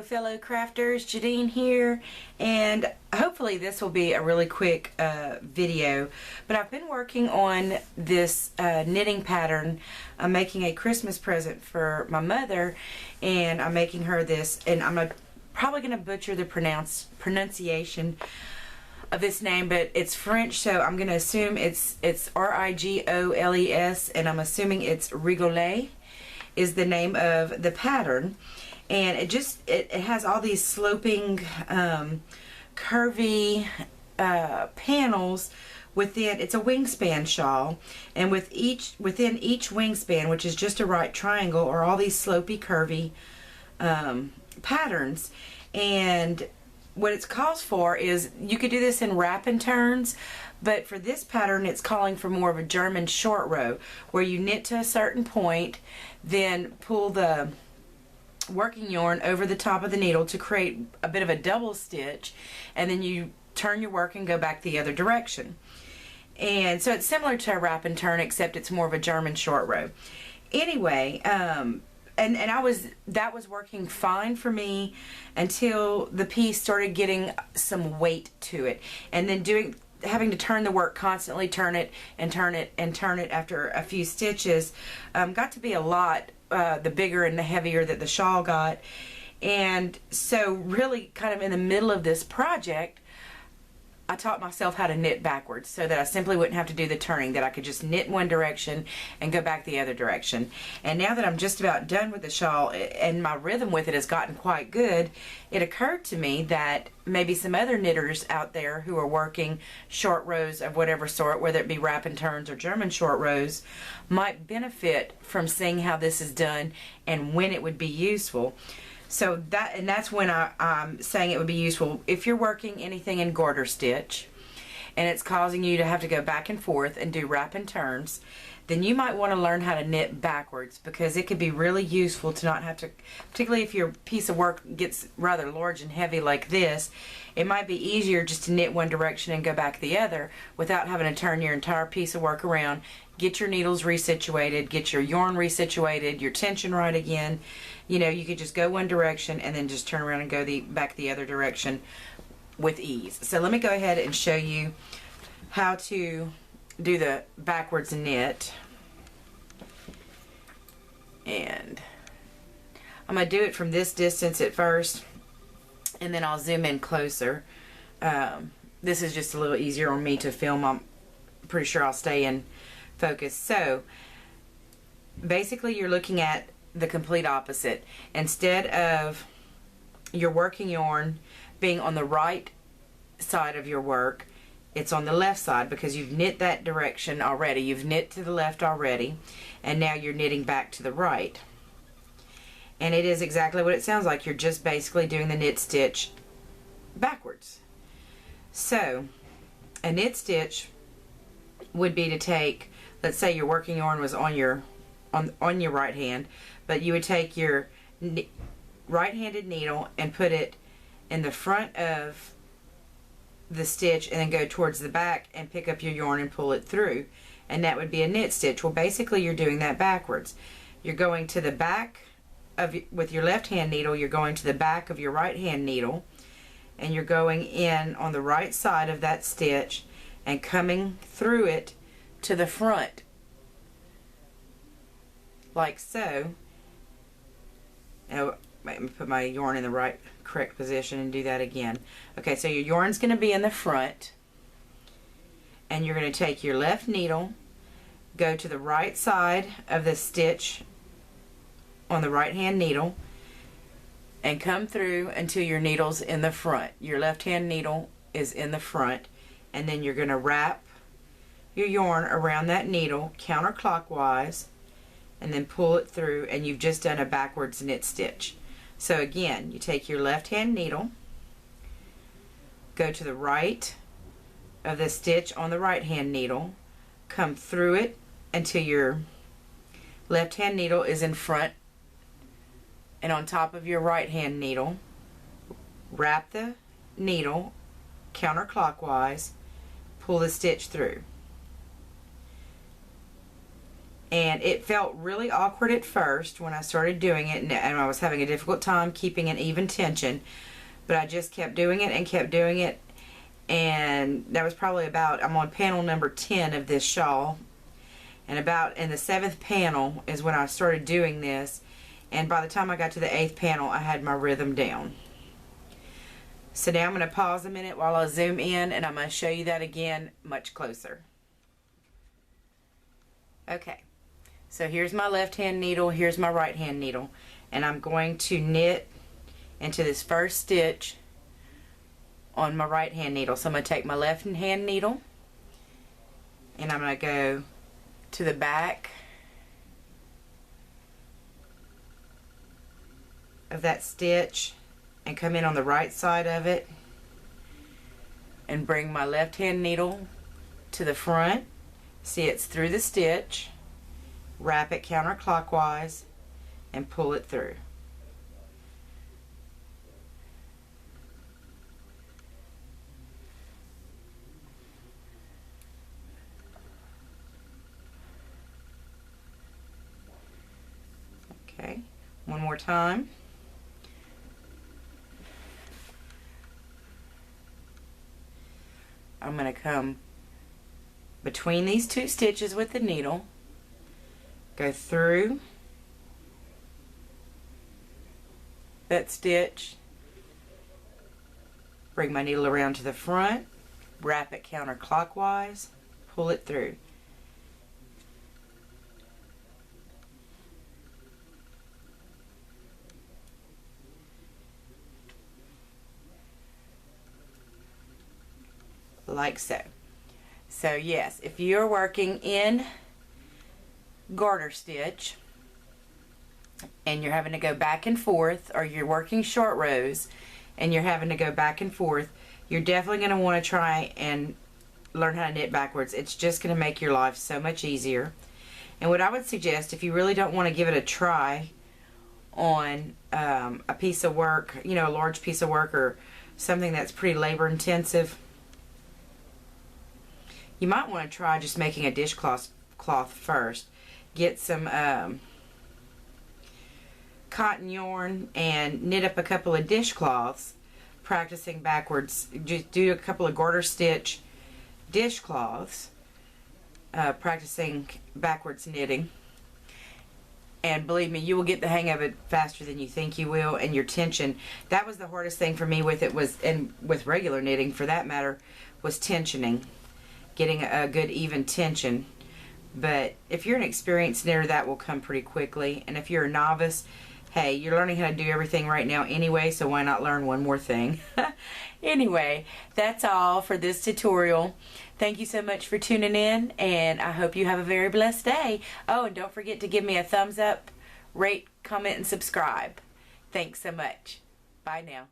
Hello fellow crafters, Jadine here, and hopefully this will be a really quick video, but I've been working on this knitting pattern. I'm making a Christmas present for my mother, and I'm making her this, and I'm probably going to butcher the pronunciation of this name, but it's French, so I'm going to assume it's Rigoles, and I'm assuming it's Rigolet is the name of the pattern. And it has all these sloping, curvy panels within. It's a wingspan shawl, and within each wingspan, which is just a right triangle, are all these slopey, curvy patterns. And what it calls for is, you could do this in wrap and turns, but for this pattern it's calling for more of a German short row, where you knit to a certain point, then pull the working yarn over the top of the needle to create a bit of a double stitch, and then you turn your work and go back the other direction. And so it's similar to a wrap and turn, except it's more of a German short row. Anyway, that was working fine for me until the piece started getting some weight to it, and then having to turn the work constantly, turn it and turn it and turn it after a few stitches, got to be a lot. The bigger and the heavier that the shawl got. And so really kind of in the middle of this project, I taught myself how to knit backwards, so that I simply wouldn't have to do the turning, that I could just knit one direction and go back the other direction. And now that I'm just about done with the shawl and my rhythm with it has gotten quite good, it occurred to me that maybe some other knitters out there who are working short rows of whatever sort, whether it be wrap and turns or German short rows, might benefit from seeing how this is done and when it would be useful. So that's when I'm saying it would be useful if you're working anything in garter stitch and it's causing you to have to go back and forth and do wrap and turns. Then you might want to learn how to knit backwards, because it could be really useful to not have to, particularly if your piece of work gets rather large and heavy like this, it might be easier just to knit one direction and go back the other without having to turn your entire piece of work around, get your needles resituated, get your yarn resituated, your tension right again. You know, you could just go one direction and then just turn around and go back the other direction with ease. So let me go ahead and show you how to do the backwards knit. And I'm going to do it from this distance at first, and then I'll zoom in closer. This is just a little easier on me to film. I'm pretty sure I'll stay in focus. So basically you're looking at the complete opposite. Instead of your working yarn being on the right side of your work, it's on the left side, because you've knit that direction already. You've knit to the left already, and now you're knitting back to the right. And it is exactly what it sounds like. You're just basically doing the knit stitch backwards. So a knit stitch would be to take, let's say your working yarn was on your right hand, but you would take your right-handed needle and put it in the front of the stitch, and then go towards the back and pick up your yarn and pull it through, and that would be a knit stitch. Well, basically you're doing that backwards. You're going to the back of, with your left hand needle, you're going to the back of your right hand needle, and you're going in on the right side of that stitch and coming through it to the front, like so. Now, let me put my yarn in the correct position and do that again. Okay, so your yarn's going to be in the front, and you're going to take your left needle, go to the right side of the stitch on the right hand needle, and come through until your needle's in the front. Your left hand needle is in the front, and then you're going to wrap your yarn around that needle counterclockwise and then pull it through, and you've just done a backwards knit stitch. So again, you take your left hand needle, go to the right of the stitch on the right hand needle, come through it until your left hand needle is in front and on top of your right hand needle, wrap the needle counterclockwise, pull the stitch through. And it felt really awkward at first when I started doing it, and I was having a difficult time keeping an even tension. But I just kept doing it and kept doing it. And that was probably about, I'm on panel number 10 of this shawl. And about in the 7th panel is when I started doing this. And by the time I got to the 8th panel, I had my rhythm down. So now I'm going to pause a minute while I zoom in, and I'm going to show you that again much closer. Okay. So here's my left hand needle, here's my right hand needle, and I'm going to knit into this first stitch on my right hand needle. So I'm going to take my left hand needle and I'm going to go to the back of that stitch and come in on the right side of it and bring my left hand needle to the front. See, it's through the stitch. Wrap it counterclockwise and pull it through. Okay, one more time. I'm going to come between these two stitches with the needle, go through that stitch, bring my needle around to the front, wrap it counterclockwise, pull it through. Like so. So yes, if you're working in garter stitch and you're having to go back and forth, or you're working short rows and you're having to go back and forth, you're definitely going to want to try and learn how to knit backwards. It's just going to make your life so much easier. And what I would suggest, if you really don't want to give it a try on a piece of work, you know, a large piece of work or something that's pretty labor intensive, you might want to try just making a dishcloth first. Get some cotton yarn and knit up a couple of dishcloths, practicing backwards. Just do a couple of garter stitch dishcloths, practicing backwards knitting. And believe me, you will get the hang of it faster than you think you will. And your tension, that was the hardest thing for me with it, was, and with regular knitting for that matter, was tensioning. Getting a good even tension. But if you're an experienced knitter, that will come pretty quickly. And if you're a novice, hey, you're learning how to do everything right now anyway, so why not learn one more thing? Anyway, that's all for this tutorial. Thank you so much for tuning in, and I hope you have a very blessed day. Oh, and don't forget to give me a thumbs up, rate, comment, and subscribe. Thanks so much. Bye now.